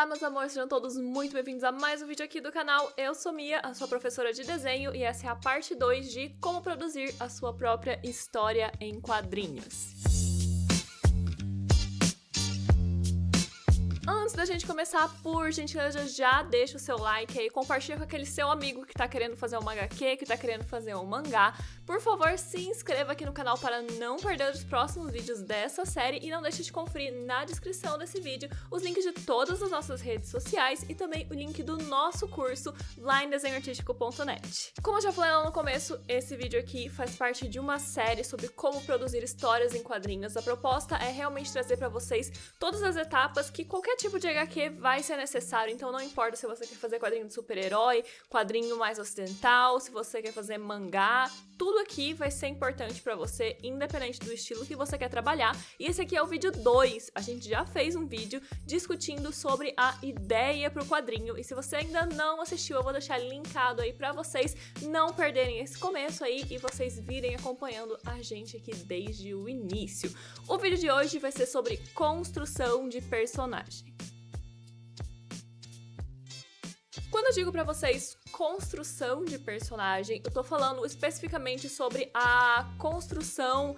Olá, meus amores, sejam todos muito bem-vindos a mais um vídeo aqui do canal. Eu sou Mia, a sua professora de desenho, e essa é a parte 2 de como produzir a sua própria história em quadrinhos. Antes da gente começar, por gentileza, já deixa o seu like aí, compartilha com aquele seu amigo que tá querendo fazer um HQ, que tá querendo fazer um mangá. Por favor, se inscreva aqui no canal para não perder os próximos vídeos dessa série e não deixe de conferir na descrição desse vídeo os links de todas as nossas redes sociais e também o link do nosso curso lá em desenhoartistico.net. Como eu já falei lá no começo, esse vídeo aqui faz parte de uma série sobre como produzir histórias em quadrinhos. A proposta é realmente trazer para vocês todas as etapas que qualquer tipo de HQ vai ser necessário, então não importa se você quer fazer quadrinho de super-herói, quadrinho mais ocidental, se você quer fazer mangá, tudo aqui vai ser importante pra você, independente do estilo que você quer trabalhar. E esse aqui é o vídeo 2, a gente já fez um vídeo discutindo sobre a ideia pro quadrinho, e se você ainda não assistiu, eu vou deixar linkado aí pra vocês não perderem esse começo aí e vocês virem acompanhando a gente aqui desde o início. O vídeo de hoje vai ser sobre construção de personagem. Quando eu digo pra vocês construção de personagem, eu tô falando especificamente sobre a construção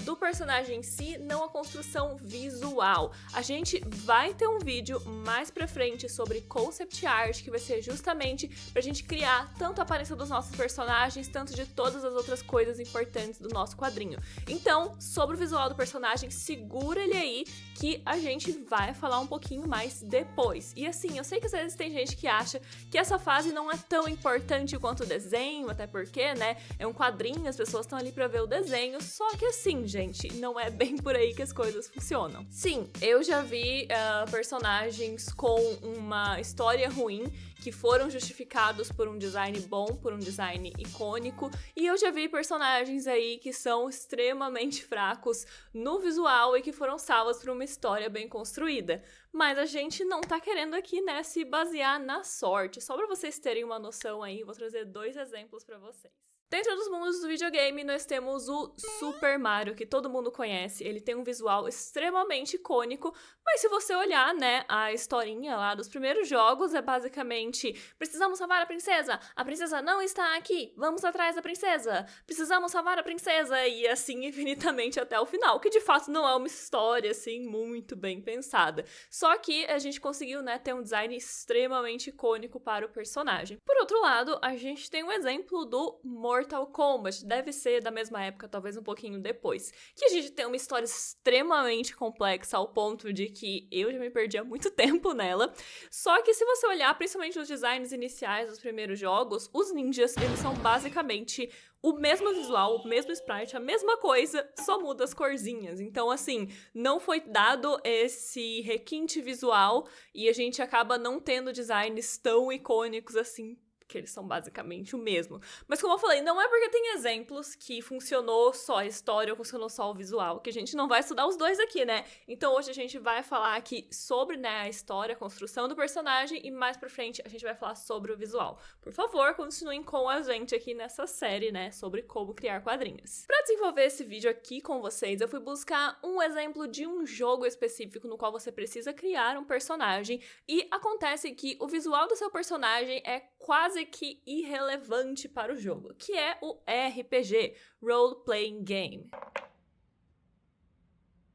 do personagem em si, não a construção visual. A gente vai ter um vídeo mais pra frente sobre concept art, que vai ser justamente pra gente criar tanto a aparência dos nossos personagens, tanto de todas as outras coisas importantes do nosso quadrinho. Então, sobre o visual do personagem, segura ele aí, que a gente vai falar um pouquinho mais depois. E assim, eu sei que às vezes tem gente que acha que essa fase não é tão importante quanto o desenho, até porque, né, é um quadrinho, as pessoas estão ali pra ver o desenho, só que assim, gente, não é bem por aí que as coisas funcionam. Sim, eu já vi personagens com uma história ruim que foram justificados por um design bom, por um design icônico, e eu já vi personagens aí que são extremamente fracos no visual e que foram salvos por uma história bem construída. Mas a gente não tá querendo aqui, né, se basear na sorte. Só pra vocês terem uma noção aí, vou trazer 2 exemplos pra vocês. Dentro dos mundos do videogame, nós temos o Super Mario, que todo mundo conhece. Ele tem um visual extremamente icônico, mas se você olhar, né, a historinha lá dos primeiros jogos, é basicamente: precisamos salvar a princesa não está aqui, vamos atrás da princesa, precisamos salvar a princesa, e assim infinitamente até o final, que de fato não é uma história, assim, muito bem pensada. Só que a gente conseguiu, né, ter um design extremamente icônico para o personagem. Por outro lado, a gente tem um exemplo do Mortal Kombat, deve ser da mesma época, talvez um pouquinho depois, que a gente tem uma história extremamente complexa ao ponto de que eu já me perdi há muito tempo nela. Só que se você olhar, principalmente os designs iniciais dos primeiros jogos, os ninjas, eles são basicamente o mesmo visual, o mesmo sprite, a mesma coisa, só muda as corzinhas. Então, assim, não foi dado esse requinte visual e a gente acaba não tendo designs tão icônicos assim, que eles são basicamente o mesmo. Mas como eu falei, não é porque tem exemplos que funcionou só a história ou funcionou só o visual, que a gente não vai estudar os dois aqui, né? Então hoje a gente vai falar aqui sobre, né, a história, a construção do personagem, e mais pra frente a gente vai falar sobre o visual. Por favor, continuem com a gente aqui nessa série, né, sobre como criar quadrinhos. Pra desenvolver esse vídeo aqui com vocês, eu fui buscar um exemplo de um jogo específico no qual você precisa criar um personagem, e acontece que o visual do seu personagem é quase que irrelevante para o jogo, que é o RPG, Role Playing Game.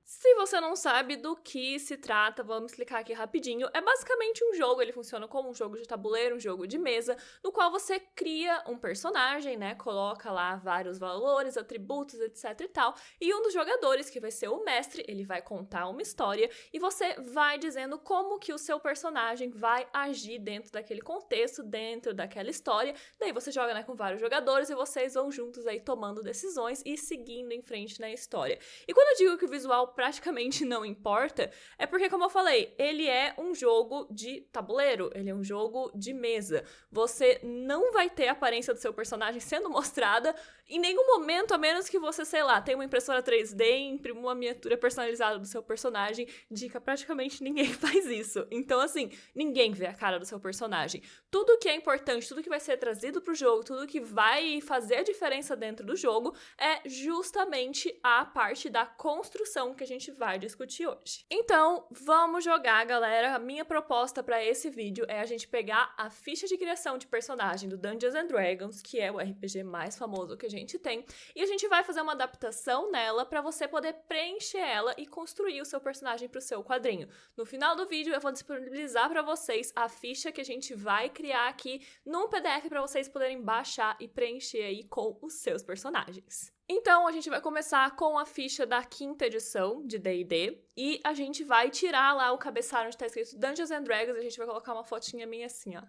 Se você não sabe do que se trata, vamos explicar aqui rapidinho. É basicamente um jogo, ele funciona como um jogo de tabuleiro, um jogo de mesa, no qual você cria um personagem, né, coloca lá vários valores, atributos, etc e tal, e um dos jogadores, que vai ser o mestre, ele vai contar uma história e você vai dizendo como que o seu personagem vai agir dentro daquele contexto, dentro daquela história. Daí você joga, né, com vários jogadores e vocês vão juntos aí tomando decisões e seguindo em frente na história. E quando eu digo que o visual praticamente não importa, é porque, como eu falei, ele é um jogo de tabuleiro, ele é um jogo de mesa. Você não vai ter a aparência do seu personagem sendo mostrada em nenhum momento, a menos que você, sei lá, tenha uma impressora 3D e imprima uma miniatura personalizada do seu personagem. Dica, praticamente ninguém faz isso. Então, assim, ninguém vê a cara do seu personagem. Tudo que é importante, tudo que vai ser trazido pro jogo, tudo que vai fazer a diferença dentro do jogo é justamente a parte da construção que a gente vai discutir hoje. Então, vamos jogar, galera. A minha proposta para esse vídeo é a gente pegar a ficha de criação de personagem do Dungeons and Dragons, que é o RPG mais famoso que a gente tem, e a gente vai fazer uma adaptação nela para você poder preencher ela e construir o seu personagem para o seu quadrinho. No final do vídeo, eu vou disponibilizar para vocês a ficha que a gente vai criar aqui num PDF para vocês poderem baixar e preencher aí com os seus personagens. Então, a gente vai começar com a ficha da 5ª edição de D&D e a gente vai tirar lá o cabeçalho onde tá escrito Dungeons and Dragons e a gente vai colocar uma fotinha minha assim, ó.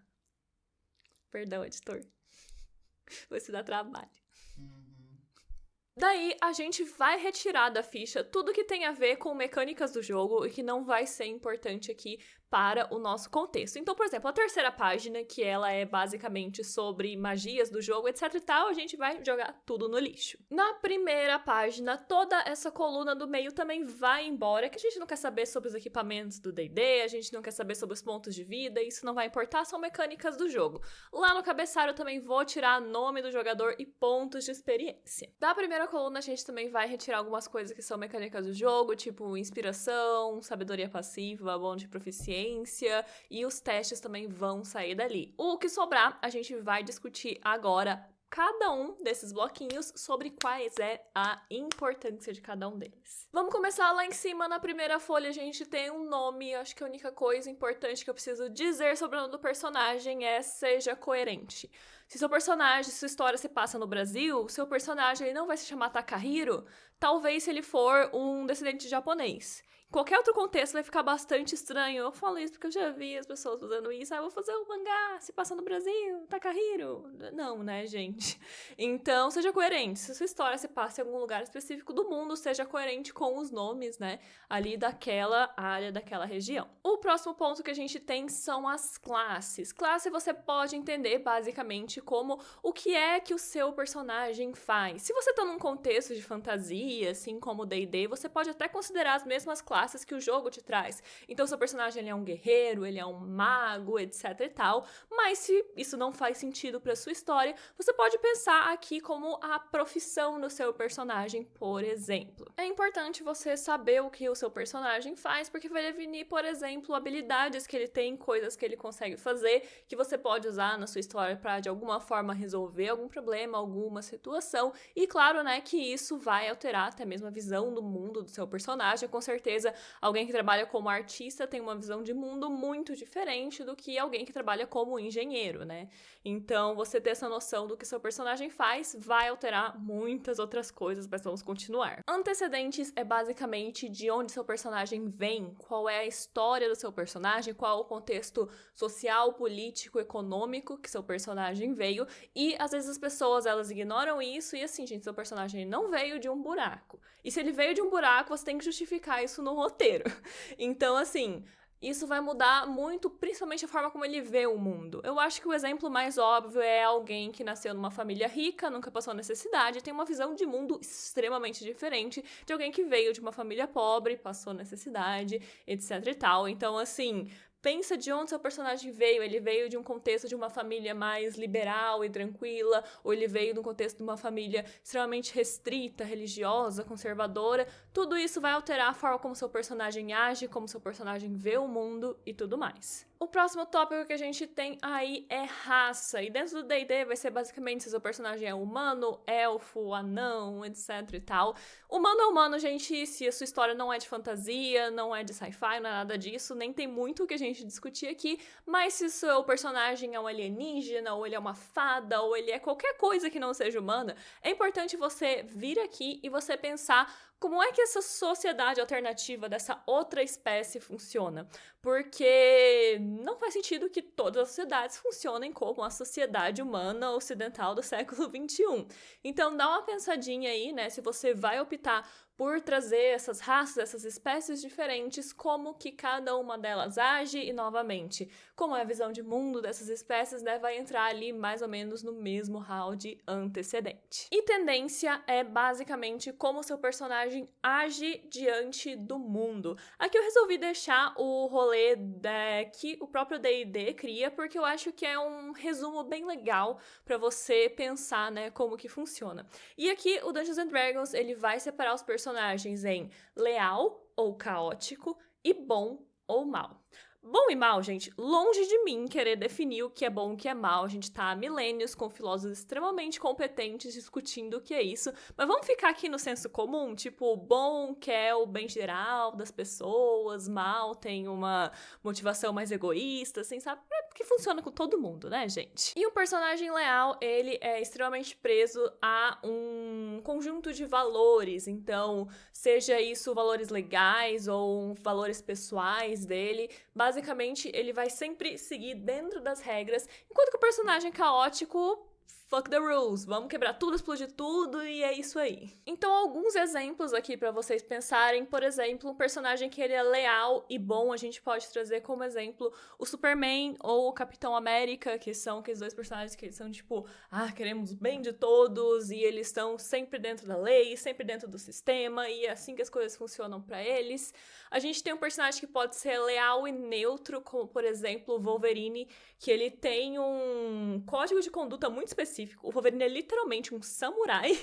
Perdão, editor. Vou se dar trabalho. Daí, a gente vai retirar da ficha tudo que tem a ver com mecânicas do jogo e que não vai ser importante aqui para o nosso contexto. Então, por exemplo, a 3ª página, que ela é basicamente sobre magias do jogo, etc e tal, a gente vai jogar tudo no lixo. Na 1ª página, toda essa coluna do meio também vai embora, que a gente não quer saber sobre os equipamentos do D&D, a gente não quer saber sobre os pontos de vida, isso não vai importar, são mecânicas do jogo. Lá no cabeçalho eu também vou tirar nome do jogador e pontos de experiência. Da 1ª coluna a gente também vai retirar algumas coisas que são mecânicas do jogo, tipo inspiração, sabedoria passiva, bônus de proficiência, e os testes também vão sair dali. O que sobrar, a gente vai discutir agora cada um desses bloquinhos sobre quais é a importância de cada um deles. Vamos começar lá em cima, na 1ª folha a gente tem um nome, acho que a única coisa importante que eu preciso dizer sobre o nome do personagem é seja coerente. Se seu personagem, sua história se passa no Brasil, seu personagem ele não vai se chamar Takahiro, talvez se ele for um descendente de japonês. Em qualquer outro contexto vai ficar bastante estranho. Eu falo isso porque eu já vi as pessoas fazendo isso. Eu vou fazer um mangá, se passa no Brasil, Takahiro. Não, né, gente? Então, seja coerente. Se sua história se passa em algum lugar específico do mundo, seja coerente com os nomes, né, ali daquela área, daquela região. O próximo ponto que a gente tem são as classes. Classe você pode entender, basicamente, como o que é que o seu personagem faz. Se você tá num contexto de fantasia, assim como o D&D, você pode até considerar as mesmas classes que o jogo te traz. Então, seu personagem ele é um guerreiro, ele é um mago, etc e tal. Mas se isso não faz sentido para sua história, você pode pensar aqui como a profissão do seu personagem, por exemplo. É importante você saber o que o seu personagem faz, porque vai definir, por exemplo, habilidades que ele tem, coisas que ele consegue fazer, que você pode usar na sua história para de alguma forma resolver algum problema, alguma situação. E claro, né, que isso vai alterar até mesmo a visão do mundo do seu personagem. Com certeza, alguém que trabalha como artista tem uma visão de mundo muito diferente do que alguém que trabalha como engenheiro, né? Então, você ter essa noção do que seu personagem faz vai alterar muitas outras coisas, mas vamos continuar. Antecedentes é basicamente de onde seu personagem vem, qual é a história do seu personagem, qual é o contexto social, político, econômico que seu personagem veio, e às vezes as pessoas, elas ignoram isso e assim, gente, seu personagem não veio de um buraco. E se ele veio de um buraco, você tem que justificar isso no roteiro. Então, assim, isso vai mudar muito, principalmente a forma como ele vê o mundo. Eu acho que o exemplo mais óbvio é alguém que nasceu numa família rica, nunca passou necessidade, tem uma visão de mundo extremamente diferente de alguém que veio de uma família pobre, passou necessidade, etc e tal. Então, assim, pensa de onde seu personagem veio. Ele veio de um contexto de uma família mais liberal e tranquila, ou ele veio de um contexto de uma família extremamente restrita, religiosa, conservadora. Tudo isso vai alterar a forma como seu personagem age, como seu personagem vê o mundo e tudo mais. O próximo tópico que a gente tem aí é raça. E dentro do D&D vai ser basicamente se seu personagem é humano, elfo, anão, etc e tal. Humano é humano, gente, se a sua história não é de fantasia, não é de sci-fi, não é nada disso, nem tem muito o que a gente discutir aqui, mas se o seu personagem é um alienígena, ou ele é uma fada, ou ele é qualquer coisa que não seja humana, é importante você vir aqui e você pensar como é que essa sociedade alternativa dessa outra espécie funciona. Porque não faz sentido que todas as sociedades funcionem como a sociedade humana ocidental do século XXI. Então dá uma pensadinha aí, né, se você vai optar por trazer essas raças, essas espécies diferentes, como que cada uma delas age e, novamente, como é a visão de mundo dessas espécies, né, vai entrar ali mais ou menos no mesmo round antecedente. E tendência é basicamente como o seu personagem age diante do mundo. Aqui eu resolvi deixar o rolê que o próprio D&D cria, porque eu acho que é um resumo bem legal para você pensar, né, como que funciona. E aqui o Dungeons and Dragons, ele vai separar os personagens personagens em leal ou caótico e bom ou mal. Bom e mal, gente, longe de mim querer definir o que é bom e o que é mal. A gente tá há milênios com filósofos extremamente competentes discutindo o que é isso. Mas vamos ficar aqui no senso comum? Tipo, bom quer o bem geral das pessoas, mal tem uma motivação mais egoísta, assim, sabe? Porque funciona com todo mundo, né, gente? E um personagem leal, ele é extremamente preso a um conjunto de valores. Então, seja isso valores legais ou valores pessoais dele, basicamente, ele vai sempre seguir dentro das regras, enquanto que o personagem caótico, fuck the rules, vamos quebrar tudo, explodir tudo e é isso aí. Então, alguns exemplos aqui pra vocês pensarem. Por exemplo, um personagem que ele é leal e bom, a gente pode trazer como exemplo o Superman ou o Capitão América, que são aqueles dois personagens que eles são tipo, queremos o bem de todos, e eles estão sempre dentro da lei, sempre dentro do sistema, e é assim que as coisas funcionam pra eles. A gente tem um personagem que pode ser leal e neutro, como por exemplo o Wolverine, que ele tem um código de conduta muito específico. O Wolverine é literalmente um samurai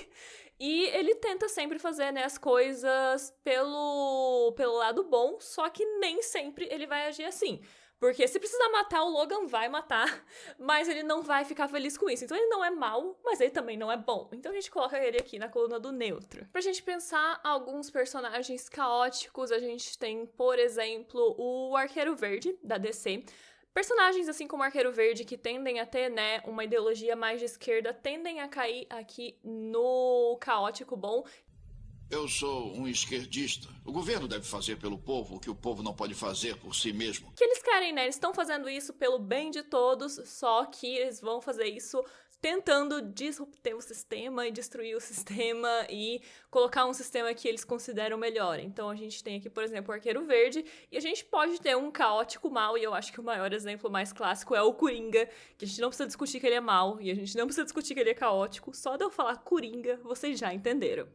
e ele tenta sempre fazer, né, as coisas pelo lado bom, só que nem sempre ele vai agir assim. Porque se precisar matar, o Logan vai matar, mas ele não vai ficar feliz com isso. Então ele não é mau, mas ele também não é bom. Então a gente coloca ele aqui na coluna do neutro. Pra gente pensar alguns personagens caóticos, a gente tem, por exemplo, o Arqueiro Verde, da DC. Personagens assim como o Arqueiro Verde, que tendem a ter, né, uma ideologia mais de esquerda, tendem a cair aqui no caótico bom. Eu sou um esquerdista. O governo deve fazer pelo povo o que o povo não pode fazer por si mesmo. Que eles querem, né? Eles estão fazendo isso pelo bem de todos, só que eles vão fazer isso tentando disruptar o sistema e destruir o sistema e colocar um sistema que eles consideram melhor. Então a gente tem aqui, por exemplo, o Arqueiro Verde, e a gente pode ter um caótico mal, e eu acho que o maior exemplo mais clássico é o Coringa, que a gente não precisa discutir que ele é mal, e a gente não precisa discutir que ele é caótico, só de eu falar Coringa, vocês já entenderam.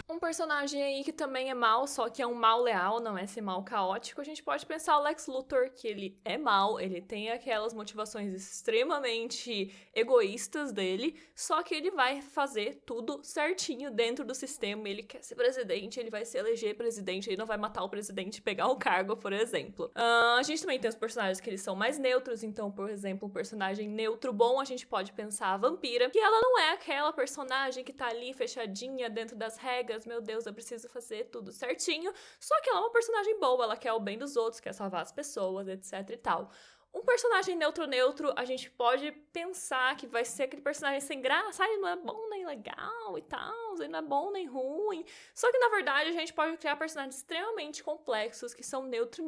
Um personagem aí que também é mal, só que é um mal leal, não é esse mal caótico. A gente pode pensar o Lex Luthor, que ele é mal, ele tem aquelas motivações extremamente egoístas dele, só que ele vai fazer tudo certinho dentro do sistema. Ele quer ser presidente, ele vai se eleger presidente, ele não vai matar o presidente e pegar o cargo, por exemplo. A gente também tem os personagens que eles são mais neutros, então, por exemplo, um personagem neutro bom, a gente pode pensar a Vampira, que ela não é aquela personagem que tá ali fechadinha dentro das regras, meu Deus, eu preciso fazer tudo certinho, só que ela é uma personagem boa, ela quer o bem dos outros, quer salvar as pessoas, etc e tal. Um personagem neutro, a gente pode pensar que vai ser aquele personagem sem graça, ele não é bom nem legal e tal, ele não é bom nem ruim. Só que, na verdade, a gente pode criar personagens extremamente complexos que são neutro.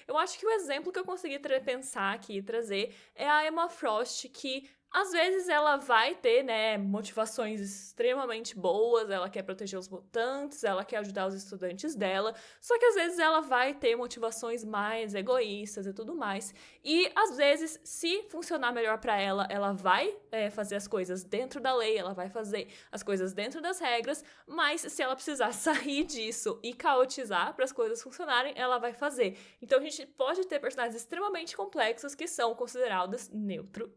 Eu acho que o exemplo que eu consegui pensar aqui e trazer é a Emma Frost, que às vezes ela vai ter, né, motivações extremamente boas, ela quer proteger os mutantes, ela quer ajudar os estudantes dela, só que às vezes ela vai ter motivações mais egoístas e tudo mais. E às vezes, se funcionar melhor pra ela, ela vai fazer as coisas dentro da lei, ela vai fazer as coisas dentro das regras, mas se ela precisar sair disso e caotizar para as coisas funcionarem, ela vai fazer. Então a gente pode ter personagens extremamente complexos que são considerados neutro.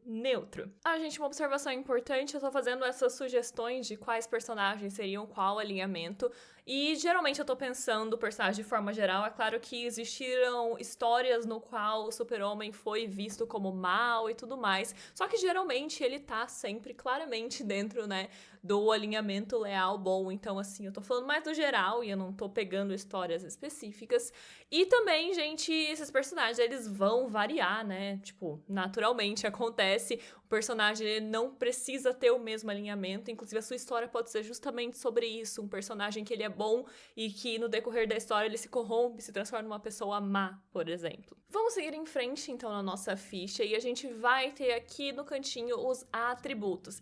Gente, uma observação importante, eu tô fazendo essas sugestões de quais personagens seriam qual alinhamento, e geralmente eu tô pensando o personagem de forma geral. É claro que existiram histórias no qual o Super-Homem foi visto como mal e tudo mais, só que geralmente ele tá sempre claramente dentro, né, do alinhamento leal bom. Então, assim, eu tô falando mais do geral e eu não tô pegando histórias específicas. E também, gente, esses personagens, eles vão variar, né? Tipo, naturalmente acontece. O personagem ele não precisa ter o mesmo alinhamento. Inclusive, a sua história pode ser justamente sobre isso. Um personagem que ele é bom e que no decorrer da história ele se corrompe, se transforma numa pessoa má, por exemplo. Vamos seguir em frente, então, na nossa ficha. E a gente vai ter aqui no cantinho os atributos.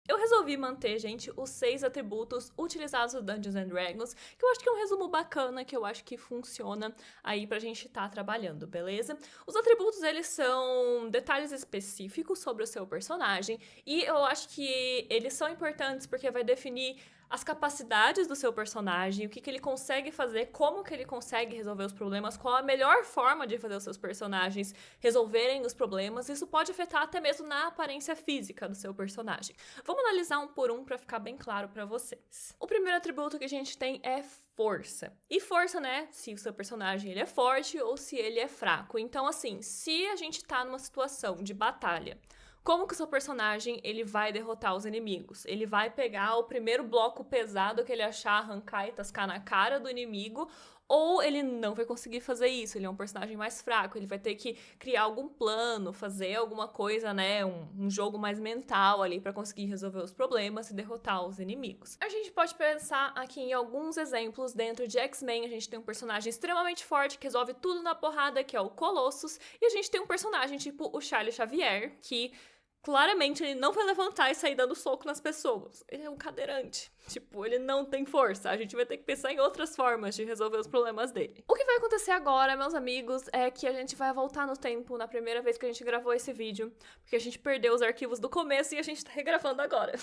Eu resolvi manter, gente, os 6 atributos utilizados no Dungeons and Dragons, que eu acho que é um resumo bacana, que eu acho que funciona aí pra gente estar trabalhando, beleza? Os atributos, eles são detalhes específicos sobre o seu personagem, e eu acho que eles são importantes porque vai definir as capacidades do seu personagem, o que ele consegue fazer, como que ele consegue resolver os problemas, qual a melhor forma de fazer os seus personagens resolverem os problemas. Isso pode afetar até mesmo na aparência física do seu personagem. Vamos analisar um por um para ficar bem claro para vocês. O primeiro atributo que a gente tem é força. E força, né, se o seu personagem ele é forte ou se ele é fraco. Então, assim, se a gente tá numa situação de batalha, como que o seu personagem ele vai derrotar os inimigos? Ele vai pegar o primeiro bloco pesado que ele achar, arrancar e tascar na cara do inimigo, ou ele não vai conseguir fazer isso, ele é um personagem mais fraco, ele vai ter que criar algum plano, fazer alguma coisa, né, um jogo mais mental ali pra conseguir resolver os problemas e derrotar os inimigos. A gente pode pensar aqui em alguns exemplos dentro de X-Men. A gente tem um personagem extremamente forte que resolve tudo na porrada, que é o Colossus, e a gente tem um personagem tipo o Charles Xavier, que claramente ele não vai levantar e sair dando soco nas pessoas. Ele é um cadeirante. Tipo, ele não tem força. A gente vai ter que pensar em outras formas de resolver os problemas dele. O que vai acontecer agora, meus amigos, é que a gente vai voltar no tempo na primeira vez que a gente gravou esse vídeo, porque a gente perdeu os arquivos do começo e a gente tá regravando agora.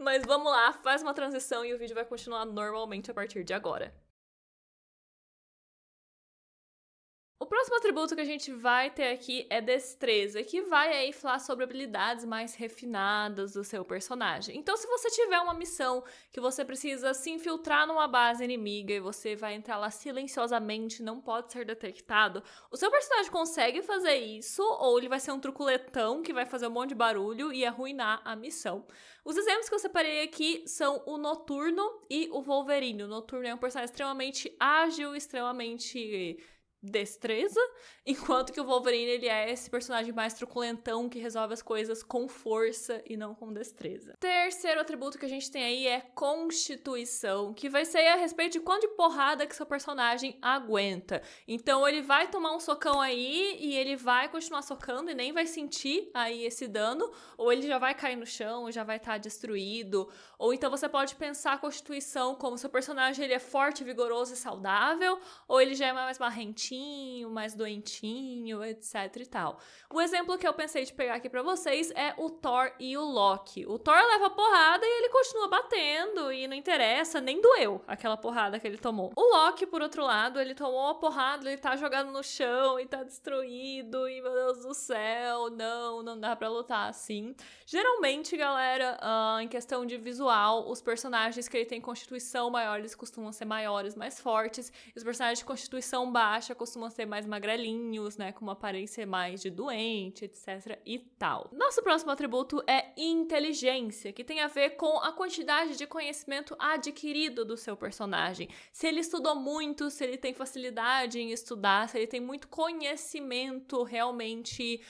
Mas vamos lá, faz uma transição e o vídeo vai continuar normalmente a partir de agora. O próximo atributo que a gente vai ter aqui é destreza, que vai aí falar sobre habilidades mais refinadas do seu personagem. Então, se você tiver uma missão que você precisa se infiltrar numa base inimiga e você vai entrar lá silenciosamente, não pode ser detectado, o seu personagem consegue fazer isso, ou ele vai ser um truculetão que vai fazer um monte de barulho e arruinar a missão. Os exemplos que eu separei aqui são o Noturno e o Wolverine. O Noturno é um personagem extremamente ágil, extremamente destreza, enquanto que o Wolverine ele é esse personagem mais truculentão que resolve as coisas com força e não com destreza. Terceiro atributo que a gente tem aí é constituição, que vai ser a respeito de quanto de porrada que seu personagem aguenta. Então ele vai tomar um socão aí e ele vai continuar socando e nem vai sentir aí esse dano, ou ele já vai cair no chão, já vai estar destruído, ou então você pode pensar a constituição como seu personagem ele é forte, vigoroso e saudável, ou ele já é mais marrentinho, mais doentinho, etc e tal. O exemplo que eu pensei de pegar aqui pra vocês é o Thor e o Loki. O Thor leva porrada e ele continua batendo e não interessa, nem doeu aquela porrada que ele tomou. O Loki, por outro lado, ele tomou uma porrada, ele tá jogado no chão e tá destruído e, meu Deus do céu, não dá pra lutar assim. Geralmente, galera, em questão de visual, os personagens que ele tem constituição maior, eles costumam ser maiores, mais fortes, e os personagens de constituição baixa costumam ser mais magrelinhos, né, com uma aparência mais de doente, etc e tal. Nosso próximo atributo é inteligência, que tem a ver com a quantidade de conhecimento adquirido do seu personagem. Se ele estudou muito, se ele tem facilidade em estudar, se ele tem muito conhecimento realmente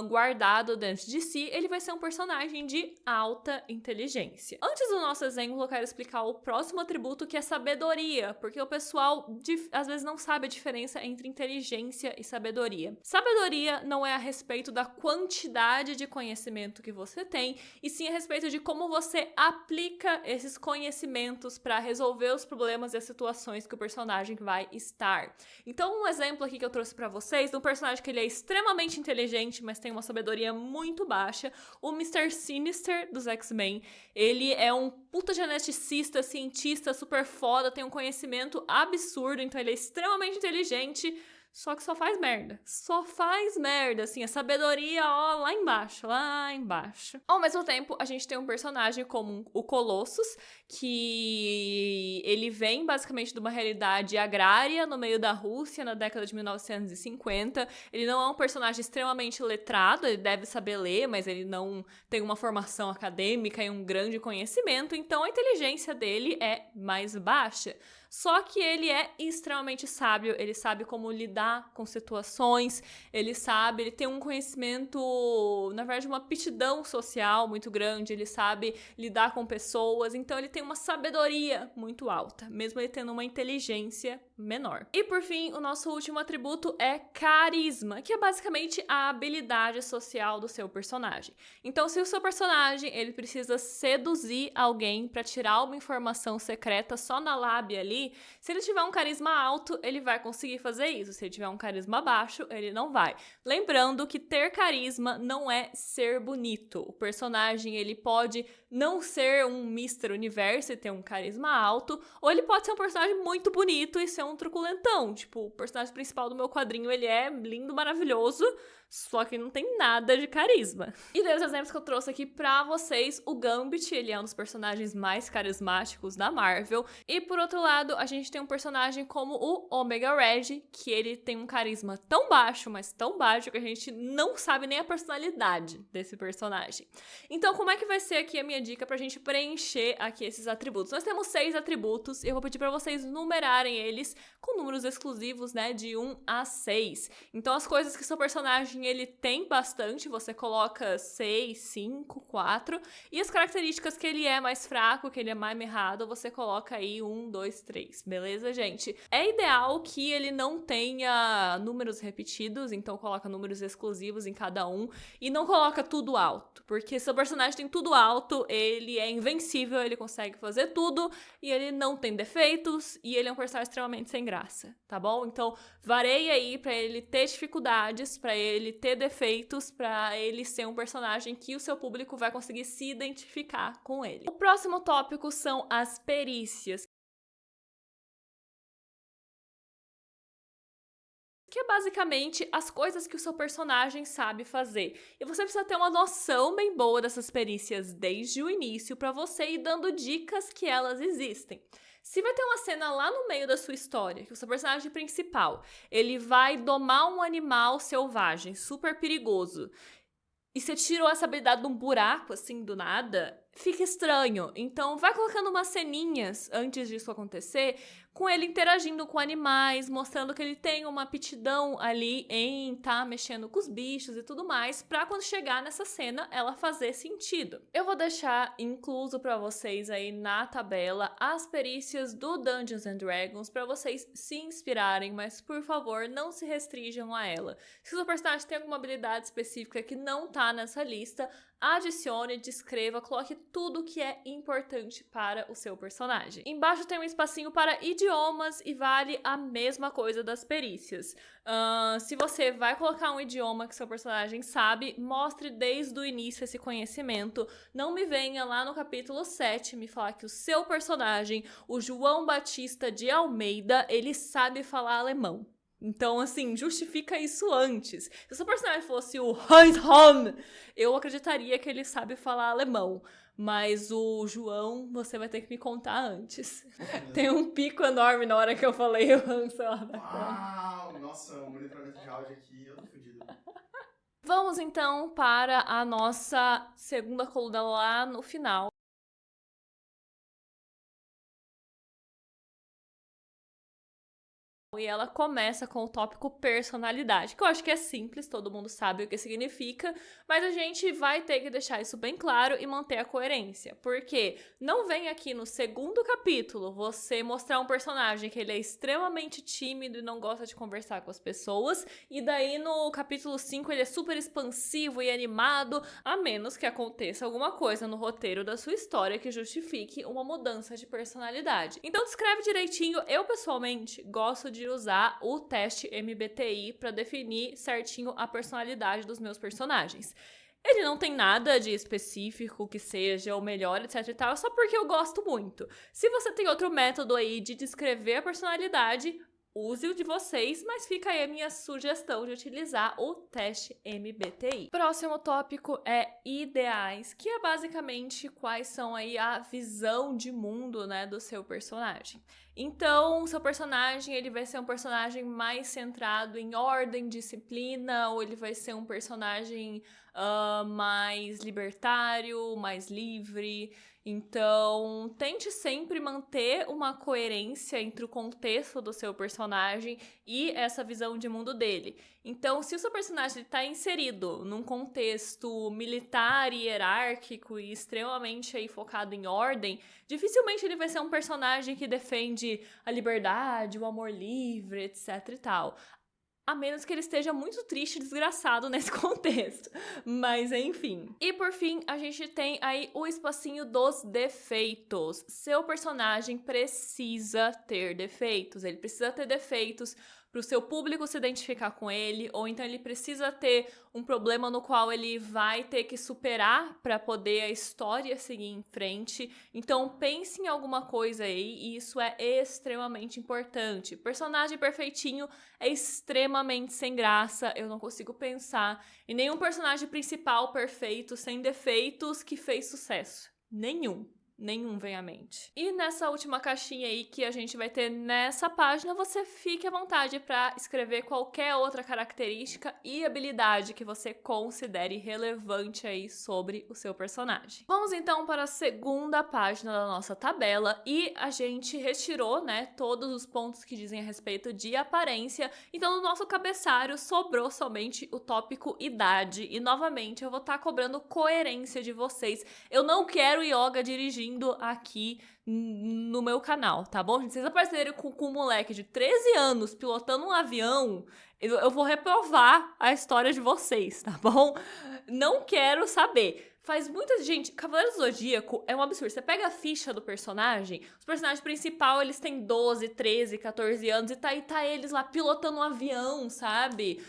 guardado dentro de si, ele vai ser um personagem de alta inteligência. Antes do nosso exemplo, eu quero explicar o próximo atributo, que é sabedoria, porque o pessoal às vezes não sabe a diferença entre inteligência e sabedoria. Sabedoria não é a respeito da quantidade de conhecimento que você tem, e sim a respeito de como você aplica esses conhecimentos para resolver os problemas e as situações que o personagem vai estar. Então, um exemplo aqui que eu trouxe para vocês, de um personagem que ele é extremamente inteligente, mas tem uma sabedoria muito baixa, o Mr. Sinister dos X-Men. Ele é um puta geneticista, cientista super foda, tem um conhecimento absurdo, então ele é extremamente inteligente, só que só faz merda. Só faz merda, assim, a sabedoria, ó, lá embaixo, lá embaixo. Ao mesmo tempo, a gente tem um personagem como o Colossus, que ele vem basicamente de uma realidade agrária no meio da Rússia, na década de 1950. Ele não é um personagem extremamente letrado, ele deve saber ler, mas ele não tem uma formação acadêmica e um grande conhecimento, então a inteligência dele é mais baixa. só que ele é extremamente sábio, ele sabe como lidar com situações, ele tem um conhecimento, na verdade, uma aptidão social muito grande, ele sabe lidar com pessoas, então ele tem uma sabedoria muito alta, mesmo ele tendo uma inteligência menor. E por fim, o nosso último atributo é carisma, que é basicamente a habilidade social do seu personagem. Então, se o seu personagem ele precisa seduzir alguém para tirar uma informação secreta só na lábia ali, se ele tiver um carisma alto, ele vai conseguir fazer isso. Se ele tiver um carisma baixo, ele não vai. Lembrando que ter carisma não é ser bonito. O personagem ele pode não ser um Mr. Universo e ter um carisma alto, ou ele pode ser um personagem muito bonito e ser um truculentão. Tipo, o personagem principal do meu quadrinho, ele é lindo, maravilhoso, só que não tem nada de carisma. E daí os exemplos que eu trouxe aqui pra vocês, o Gambit, ele é um dos personagens mais carismáticos da Marvel. E por outro lado, a gente tem um personagem como o Omega Red, que ele tem um carisma tão baixo, mas tão baixo, que a gente não sabe nem a personalidade desse personagem. Então, como é que vai ser aqui a minha dica pra gente preencher aqui esses atributos? Nós temos 6 atributos, e eu vou pedir pra vocês numerarem eles com números exclusivos, né, de 1 a 6. Então, as coisas que seu personagem ele tem bastante, você coloca 6, 5, 4, e as características que ele é mais fraco, que ele é mais mirrado, você coloca aí 1, 2, 3, beleza, gente? É ideal que ele não tenha números repetidos, então coloca números exclusivos em cada um, e não coloca tudo alto, porque se o personagem tem tudo alto, ele é invencível, ele consegue fazer tudo, e ele não tem defeitos, e ele é um personagem extremamente sem graça, tá bom? Então, vareia aí pra ele ter dificuldades, pra ele ter defeitos, pra ele ser um personagem que o seu público vai conseguir se identificar com ele. O próximo tópico são as perícias, que é basicamente as coisas que o seu personagem sabe fazer. E você precisa ter uma noção bem boa dessas perícias desde o início pra você ir dando dicas que elas existem. Se vai ter uma cena lá no meio da sua história, que o seu personagem principal, ele vai domar um animal selvagem, super perigoso, e você tirou essa habilidade de um buraco, assim, do nada, fica estranho. Então, vai colocando umas ceninhas antes disso acontecer, com ele interagindo com animais, mostrando que ele tem uma aptidão ali em mexendo com os bichos e tudo mais, pra quando chegar nessa cena, ela fazer sentido. Eu vou deixar incluso pra vocês aí na tabela as perícias do Dungeons and Dragons pra vocês se inspirarem, mas por favor, não se restringam a ela. Se o seu personagem tem alguma habilidade específica que não tá nessa lista, adicione, descreva, coloque tudo que é importante para o seu personagem. Embaixo tem um espacinho para idiomas e vale a mesma coisa das perícias. Se você vai colocar um idioma que seu personagem sabe, mostre desde o início esse conhecimento. Não me venha lá no capítulo 7 me falar que o seu personagem, o João Batista de Almeida, ele sabe falar alemão. Então, assim, justifica isso antes. Se o seu personagem fosse o Heinz Hahn, eu acreditaria que ele sabe falar alemão. Mas o João, você vai ter que me contar antes. Tem um pico enorme na hora que eu falei o Hans lá da Uau! Nossa, o monitoramento de áudio aqui, eu tô fudido. Vamos, então, para a nossa segunda coluna lá no final. E ela começa com o tópico personalidade, que eu acho que é simples, todo mundo sabe o que significa, mas a gente vai ter que deixar isso bem claro e manter a coerência, porque não vem aqui no segundo capítulo você mostrar um personagem que ele é extremamente tímido e não gosta de conversar com as pessoas, e daí no capítulo 5 ele é super expansivo e animado, a menos que aconteça alguma coisa no roteiro da sua história que justifique uma mudança de personalidade. Então descreve direitinho. Eu pessoalmente gosto de usar o teste MBTI para definir certinho a personalidade dos meus personagens. Ele não tem nada de específico que seja o melhor, etc e tal, só porque eu gosto muito. Se você tem outro método aí de descrever a personalidade, use o de vocês, mas fica aí a minha sugestão de utilizar o teste MBTI. Próximo tópico é ideais, que é basicamente quais são aí a visão de mundo, né, do seu personagem. Então, o seu personagem, ele vai ser um personagem mais centrado em ordem, disciplina, ou ele vai ser um personagem mais libertário, mais livre. Então, tente sempre manter uma coerência entre o contexto do seu personagem e essa visão de mundo dele. Então, se o seu personagem está inserido num contexto militar e hierárquico e extremamente aí focado em ordem, dificilmente ele vai ser um personagem que defende a liberdade, o amor livre, etc e tal. A menos que ele esteja muito triste e desgraçado nesse contexto. Mas, enfim. E, por fim, a gente tem aí o espacinho dos defeitos. Seu personagem precisa ter defeitos. Ele precisa ter defeitos para o seu público se identificar com ele, ou então ele precisa ter um problema no qual ele vai ter que superar para poder a história seguir em frente. Então pense em alguma coisa aí, e isso é extremamente importante. Personagem perfeitinho é extremamente sem graça, eu não consigo pensar em nenhum personagem principal perfeito, sem defeitos, que fez sucesso. Nenhum vem à mente. E nessa última caixinha aí que a gente vai ter nessa página, você fique à vontade para escrever qualquer outra característica e habilidade que você considere relevante aí sobre o seu personagem. Vamos então para a segunda página da nossa tabela e a gente retirou, né, todos os pontos que dizem a respeito de aparência. Então no nosso cabeçalho sobrou somente o tópico idade e novamente eu vou estar cobrando coerência de vocês. Eu não quero Yoga dirigindo aqui no meu canal, tá bom? Se vocês aparecerem com um moleque de 13 anos pilotando um avião, eu vou reprovar a história de vocês, tá bom? Não quero saber. Faz muita gente... Cavaleiro do Zodíaco é um absurdo. Você pega a ficha do personagem, os personagens principais, eles têm 12, 13, 14 anos e tá eles lá pilotando um avião, sabe?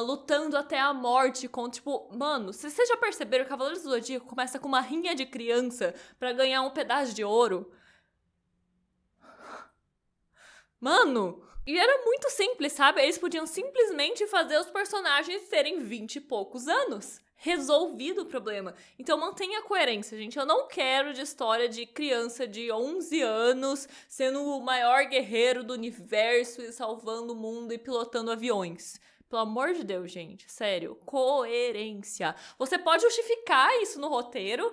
Lutando até a morte com, tipo... Mano, vocês já perceberam que o Cavaleiro do Zodíaco começa com uma rinha de criança pra ganhar um pedaço de ouro? Mano... E era muito simples, sabe? Eles podiam simplesmente fazer os personagens terem 20 e poucos anos. Resolvido o problema. Então mantenha a coerência, gente. Eu não quero de história de criança de 11 anos sendo o maior guerreiro do universo e salvando o mundo e pilotando aviões. Pelo amor de Deus, gente. Sério. Coerência. Você pode justificar isso no roteiro,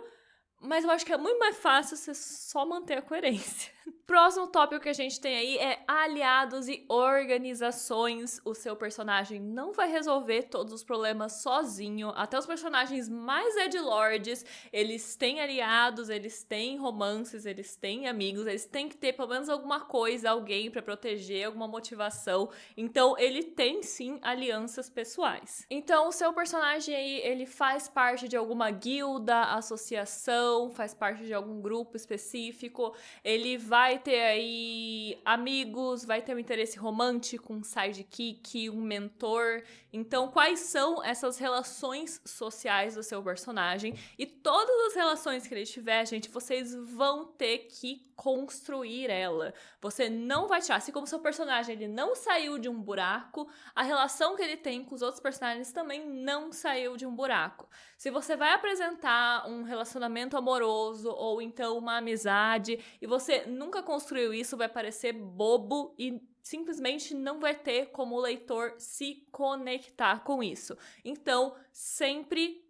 mas eu acho que é muito mais fácil você só manter a coerência. Próximo tópico que a gente tem aí é aliados e organizações. O seu personagem não vai resolver todos os problemas sozinho. Até os personagens mais edgelords, eles têm aliados, eles têm romances, eles têm amigos, eles têm que ter pelo menos alguma coisa, alguém pra proteger, alguma motivação. Então, ele tem sim alianças pessoais. Então, o seu personagem aí, ele faz parte de alguma guilda, associação, faz parte de algum grupo específico, ele vai ter aí amigos, vai ter um interesse romântico, um sidekick, um mentor. Então, quais são essas relações sociais do seu personagem? E todas as relações que ele tiver, gente, vocês vão ter que construir ela. Você não vai tirar. Assim como seu personagem ele não saiu de um buraco, a relação que ele tem com os outros personagens também não saiu de um buraco. Se você vai apresentar um relacionamento amoroso ou então uma amizade e você nunca construiu isso, vai parecer bobo e simplesmente não vai ter como o leitor se conectar com isso. Então, sempre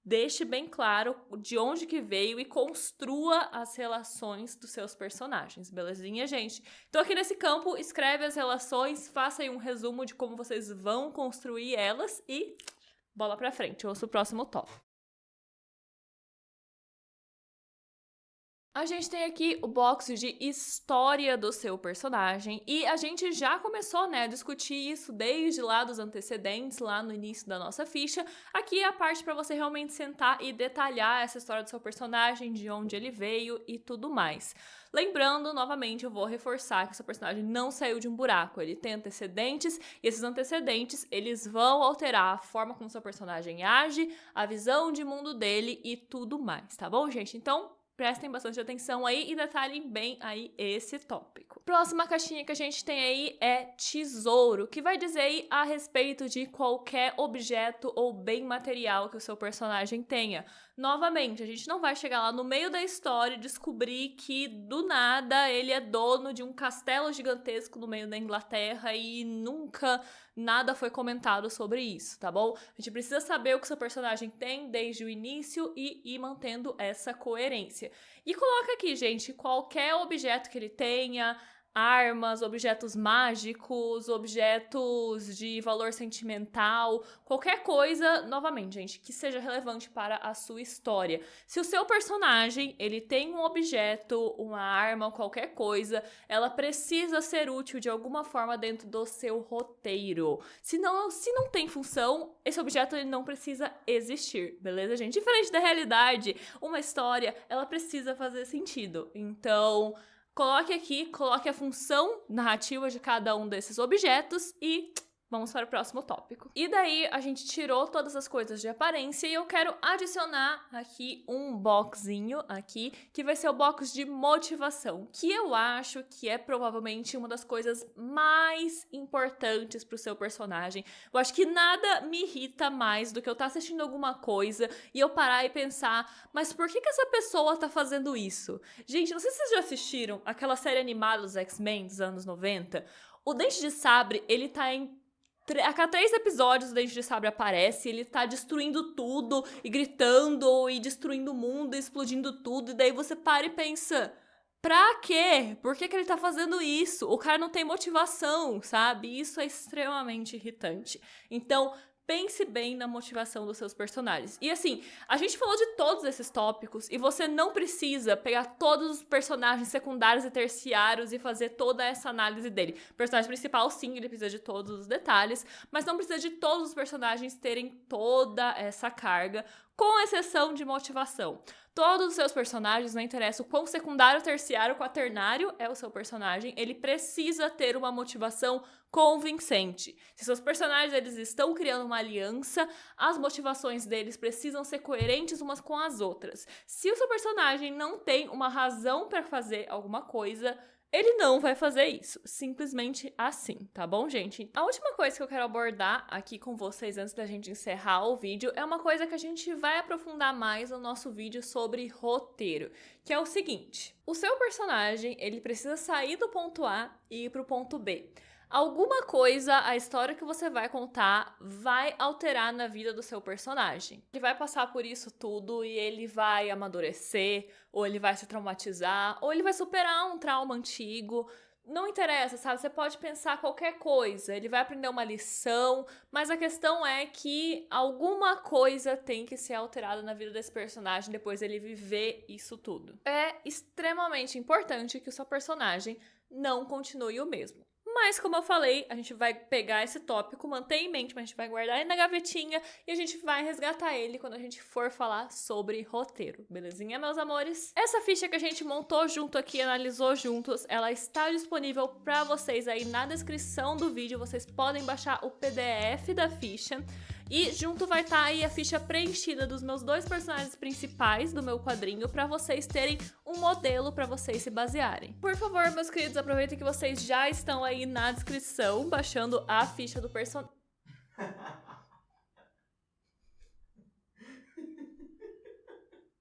deixe bem claro de onde que veio e construa as relações dos seus personagens, belezinha, gente? Então aqui nesse campo, escreve as relações, faça aí um resumo de como vocês vão construir elas e bola pra frente. Ouça o próximo tópico. A gente tem aqui o box de história do seu personagem e a gente já começou, né, a discutir isso desde lá dos antecedentes, lá no início da nossa ficha. Aqui é a parte para você realmente sentar e detalhar essa história do seu personagem, de onde ele veio e tudo mais. Lembrando, novamente, eu vou reforçar que o seu personagem não saiu de um buraco, ele tem antecedentes e esses antecedentes, eles vão alterar a forma como o seu personagem age, a visão de mundo dele e tudo mais, tá bom, gente? Então, prestem bastante atenção aí e detalhem bem aí esse tópico. Próxima caixinha que a gente tem aí é tesouro, que vai dizer aí a respeito de qualquer objeto ou bem material que o seu personagem tenha. Novamente, a gente não vai chegar lá no meio da história e descobrir que, do nada, ele é dono de um castelo gigantesco no meio da Inglaterra e nunca nada foi comentado sobre isso, tá bom? A gente precisa saber o que seu personagem tem desde o início e ir mantendo essa coerência. E coloca aqui, gente, qualquer objeto que ele tenha, armas, objetos mágicos, objetos de valor sentimental, qualquer coisa, novamente, gente, que seja relevante para a sua história. Se o seu personagem, ele tem um objeto, uma arma, qualquer coisa, ela precisa ser útil de alguma forma dentro do seu roteiro. Se não tem função, esse objeto ele não precisa existir, beleza, gente? Diferente da realidade, uma história, ela precisa fazer sentido. Então, coloque aqui, coloque a função narrativa de cada um desses objetos e vamos para o próximo tópico. E daí, a gente tirou todas as coisas de aparência e eu quero adicionar aqui um boxinho aqui, que vai ser o box de motivação, que eu acho que é provavelmente uma das coisas mais importantes pro seu personagem. Eu acho que nada me irrita mais do que eu estar assistindo alguma coisa e eu parar e pensar, mas por que essa pessoa tá fazendo isso? Gente, não sei se vocês já assistiram aquela série animada dos X-Men dos anos 90. O Dente de Sabre, ele tá em a cada 3 episódios o Dente de Sabre aparece, ele tá destruindo tudo, e gritando, e destruindo o mundo, e explodindo tudo, e daí você para e pensa, pra quê? Por que ele tá fazendo isso? O cara não tem motivação, sabe? Isso é extremamente irritante. Então, pense bem na motivação dos seus personagens. E assim, a gente falou de todos esses tópicos e você não precisa pegar todos os personagens secundários e terciários e fazer toda essa análise dele. O personagem principal, sim, ele precisa de todos os detalhes, mas não precisa de todos os personagens terem toda essa carga, com exceção de motivação. Todos os seus personagens, não interessa o quão secundário, terciário, quaternário é o seu personagem, ele precisa ter uma motivação convincente. Se seus personagens eles estão criando uma aliança, as motivações deles precisam ser coerentes umas com as outras. Se o seu personagem não tem uma razão para fazer alguma coisa, ele não vai fazer isso, simplesmente assim, tá bom, gente? A última coisa que eu quero abordar aqui com vocês antes da gente encerrar o vídeo é uma coisa que a gente vai aprofundar mais no nosso vídeo sobre roteiro, que é o seguinte: o seu personagem, ele precisa sair do ponto A e ir pro ponto B. Alguma coisa, a história que você vai contar vai alterar na vida do seu personagem. Ele vai passar por isso tudo e ele vai amadurecer, ou ele vai se traumatizar, ou ele vai superar um trauma antigo. Não interessa, sabe? Você pode pensar qualquer coisa. Ele vai aprender uma lição, mas a questão é que alguma coisa tem que ser alterada na vida desse personagem depois dele viver isso tudo. É extremamente importante que o seu personagem não continue o mesmo. Mas, como eu falei, a gente vai pegar esse tópico, manter em mente, mas a gente vai guardar ele na gavetinha e a gente vai resgatar ele quando a gente for falar sobre roteiro, belezinha, meus amores? Essa ficha que a gente montou junto aqui, analisou juntos, ela está disponível pra vocês aí na descrição do vídeo. Vocês podem baixar o PDF da ficha. E junto vai estar aí a ficha preenchida dos meus 2 personagens principais do meu quadrinho pra vocês terem um modelo pra vocês se basearem. Por favor, meus queridos, aproveitem que vocês já estão aí na descrição baixando a ficha do personagem.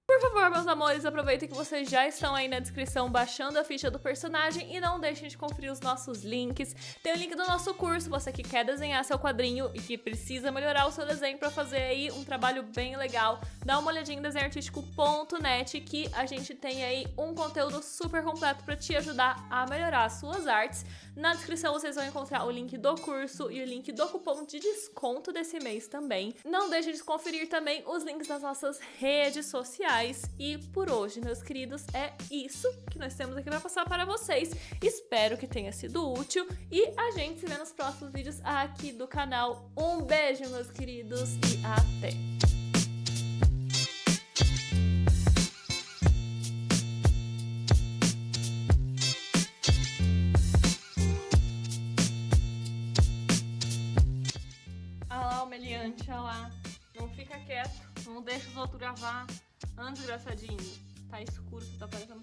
Por favor, meus amores, aproveitem que vocês já estão aí na descrição baixando a ficha do personagem e não deixem de conferir os nossos links. Tem o link do nosso curso, você que quer desenhar seu quadrinho e que precisa melhorar o seu desenho pra fazer aí um trabalho bem legal. Dá uma olhadinha em desenhoartístico.net que a gente tem aí um conteúdo super completo pra te ajudar a melhorar as suas artes. Na descrição vocês vão encontrar o link do curso e o link do cupom de desconto desse mês também. Não deixem de conferir também os links das nossas redes sociais. E por hoje, meus queridos, é isso que nós temos aqui para passar para vocês. Espero que tenha sido útil e a gente se vê nos próximos vídeos aqui do canal. Um beijo, meus queridos, e até! Olha lá, não fica quieto, não deixa os outros gravar. Anda, desgraçadinho. Tá escuro, você tá parecendo